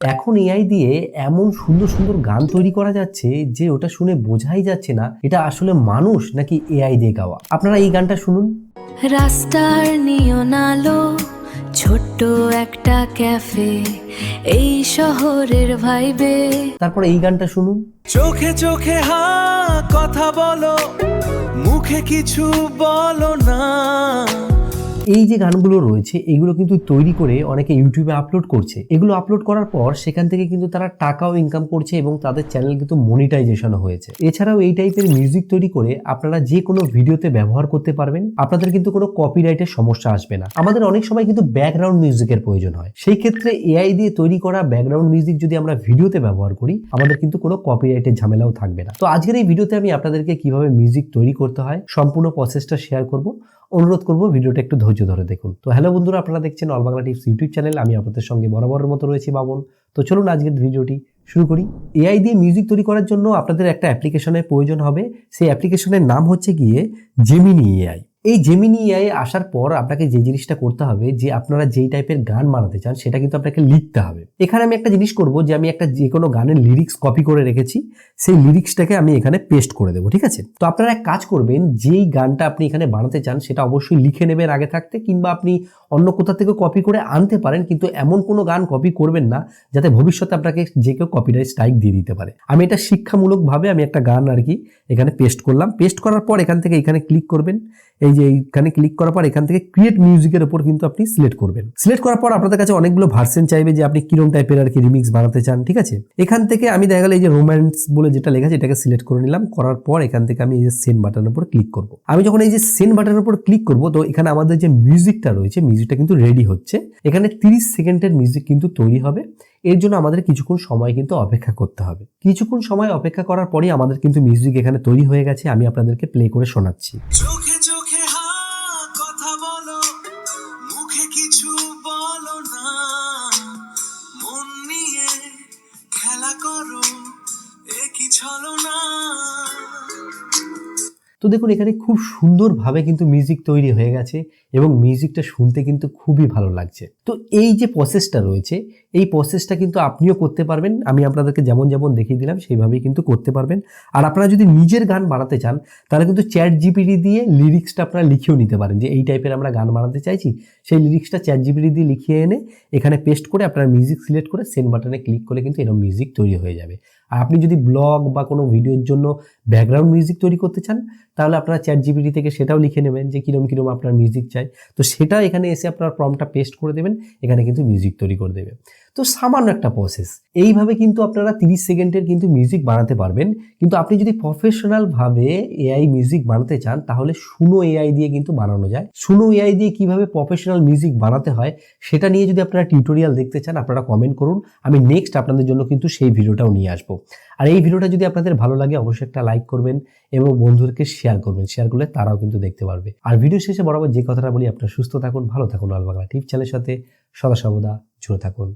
এখন এআই দিয়ে এমন সুন্দর সুন্দর গান তৈরি করা যাচ্ছে যে ওটা শুনে বোঝাই যাচ্ছে না এটা আসলে মানুষ নাকি এআই দিয়ে গাওয়া। আপনারা এই গানটা শুনুন। রাস্তার নিয়ন আলো, ছোট্ট একটা ক্যাফে, এই শহরের ভাইবে। তারপর এই গানটা শুনুন। চোখে চোখে হা কথা বলো, মুখে কিছু বলো না। এই যে গানগুলো রয়েছে এগুলো কিন্তু তৈরি করে অনেকে ইউটিউবে আপলোড করছে। এগুলো আপলোড করার পর সেখান থেকে কিন্তু তারা টাকাও ইনকাম করছে এবং তাদের চ্যানেল কিন্তু মনিটাইজেশন হয়েছে। এছাড়াও এই টাইপের মিউজিক তৈরি করে আপনারা যে কোনো ভিডিওতে ব্যবহার করতে পারবেন, আপনাদের কিন্তু কোনো কপিরাইটের সমস্যা আসবে না। আমাদের অনেক সময় কিন্তু ব্যাকগ্রাউন্ড মিউজিকের প্রয়োজন হয়, সেই ক্ষেত্রে এআই দিয়ে তৈরি করা ব্যাকগ্রাউন্ড মিউজিক যদি আমরা ভিডিওতে ব্যবহার করি আমাদের কিন্তু কোনো কপিরাইটের ঝামেলাও থাকবে না। তো আজকের এই ভিডিওতে আমি আপনাদেরকে কিভাবে মিউজিক তৈরি করতে হয় সম্পূর্ণ প্রসেসটা শেয়ার করব। অনুরোধ করবো ভিডিওটা একটু ধৈর্য ধরে দেখুন। তো হ্যালো বন্ধুরা, আপনারা দেখছেন all Bangla tips YouTube channel. আমি আপনাদের সঙ্গে বরাবরের মতো রয়েছি বাবন। তো চলুন আজকের ভিডিওটি শুরু করি। এআই দিয়ে মিউজিক তৈরি করার জন্য আপনাদের একটা অ্যাপ্লিকেশনের প্রয়োজন হবে। সেই অ্যাপ্লিকেশনের নাম হচ্ছে গিয়ে জেমিনি এআই। এই জেমিনি এআই আসার পর আপনাকে যে জিনিসটা করতে হবে যে আপনারা যেই টাইপের গান বানাতে চান সেটা কিন্তু আপনাকে লিখতে হবে। এখানে আমি একটা জিনিস করব যে আমি একটা যে কোনো গানের লিরিক্স কপি করে রেখেছি, সেই লিরিক্সটাকে আমি এখানে পেস্ট করে দেবো, ঠিক আছে? তো আপনারা এক কাজ করবেন, যেই গানটা আপনি এখানে বানাতে চান সেটা অবশ্যই লিখে নেবেন আগে থাকতে, কিংবা আপনি অন্য কোথা থেকে কপি করে আনতে পারেন, কিন্তু এমন কোনো গান কপি করবেন না যাতে ভবিষ্যতে আপনাকে যে কেউ কপিরাইট স্ট্রাইক দিয়ে দিতে পারে। আমি এটা শিক্ষামূলকভাবে আমি একটা গান আর কি এখানে পেস্ট করলাম। পেস্ট করার পর এখান থেকে এখানে ক্লিক করবেন। এই যে এইখানে ক্লিক করার পর এখান থেকে ক্রিয়েট মিউজিকের উপর কিন্তু আপনি সিলেক্ট করবেন। সিলেক্ট করার পর আপনাদের কাছে অনেকগুলো ভার্সন চাইবে যে আপনি কিরকম টাইপের আর কি রিমিক্স বানাতে চান, ঠিক আছে? এখান থেকে আমি দেখা গেল এই যে রোম্যান্স বলে যেটা লেখা আছে এটাকে সিলেক্ট করে নিলাম। করার পর এখান থেকে আমি এই যে সেন্ড বাটনের উপর ক্লিক করব। আমি যখন এই যে সেন্ড বাটনের উপর ক্লিক করব তো এখানে আমাদের যে মিউজিকটা রয়েছে মিউজিকটা কিন্তু রেডি হচ্ছে। এখানে 30 সেকেন্ডের মিউজিক কিন্তু তৈরি হবে। এর জন্য আমাদের কিছুক্ষণ সময় কিন্তু অপেক্ষা করতে হবে। কিছুক্ষণ সময় অপেক্ষা করার পরই আমাদের কিন্তু মিউজিক এখানে তৈরি হয়ে গেছে। আমি আপনাদেরকে প্লে করে শোনাচ্ছি। চোখে চোখে হা কথা বলো, মুখে কিছু বলো না। মন নিয়ে খেলা করো, একই ছলনা। তো দেখুন এখানে খুব সুন্দরভাবে কিন্তু মিউজিক তৈরি হয়ে গেছে এবং মিউজিকটা শুনতে কিন্তু খুবই ভালো লাগছে। তো এই যে প্রসেসটা রয়েছে এই প্রসেসটা কিন্তু আপনিও করতে পারবেন। আমি আপনাদেরকে যেমন যেমন দেখিয়ে দিলাম সেইভাবেই কিন্তু করতে পারবেন। আর আপনারা যদি নিজের গান বানাতে চান তাহলে কিন্তু চ্যাট জিপিটি দিয়ে লিরিক্সটা আপনারা লিখেও নিতে পারেন যে এই টাইপের আমরা গান বানাতে চাইছি, সেই লিরিক্সটা চ্যাট জিপিটি দিয়ে লিখিয়ে এনে এখানে পেস্ট করে আপনারা মিউজিক সিলেক্ট করে সেন্ড বাটনে ক্লিক করে কিন্তু এরকম মিউজিক তৈরি হয়ে যাবে। আর আপনি যদি ব্লগ বা কোনো ভিডিওর জন্য ব্যাকগ্রাউন্ড মিউজিক তৈরি করতে চান তাহলে আপনারা চ্যাট জিপিটি থেকে সেটাও লিখে নেবেন যে কিরম কিরম আপনার মিউজিক চাই। তো সেটা এখানে এসে আপনার প্রম্পটটা পেস্ট করে দেবেন, এখানে কিন্তু মিউজিক তৈরি করে দেবে। তো সামান্য একটা প্রসেস। এইভাবে কিন্তু আপনারা 30 সেকেন্ডের কিন্তু মিউজিক বানাতে পারবেন। কিন্তু আপনি যদি প্রফেশনালভাবে এআই মিউজিক বানাতে চান তাহলে সুনো এআই দিয়ে কিন্তু বানানো যায়। সুনো এআই দিয়ে কিভাবে প্রফেশনাল মিউজিক বানাতে হয় সেটা নিয়ে যদি আপনারা টিউটোরিয়াল দেখতে চান আপনারা কমেন্ট করুন, আমি নেক্সট আপনাদের জন্য কিন্তু সেই ভিডিওটাও নিয়ে আসবো। আর এই ভিডিওটা যদি আপনাদের ভালো লাগে অবশ্যই একটা লাইক করবেন এবং বন্ধুদেরকে শেয়ার করবেন। শেয়ার করলে তারাও কিন্তু দেখতে পারবে। আর ভিডিও শেষে বরাবর যে কথাটা বলি, আপনারা সুস্থ থাকুন, ভালো থাকুন, অল বাংলা টিপস চ্যানেলের সাথে সদা সর্বদা জুড়ে থাকুন।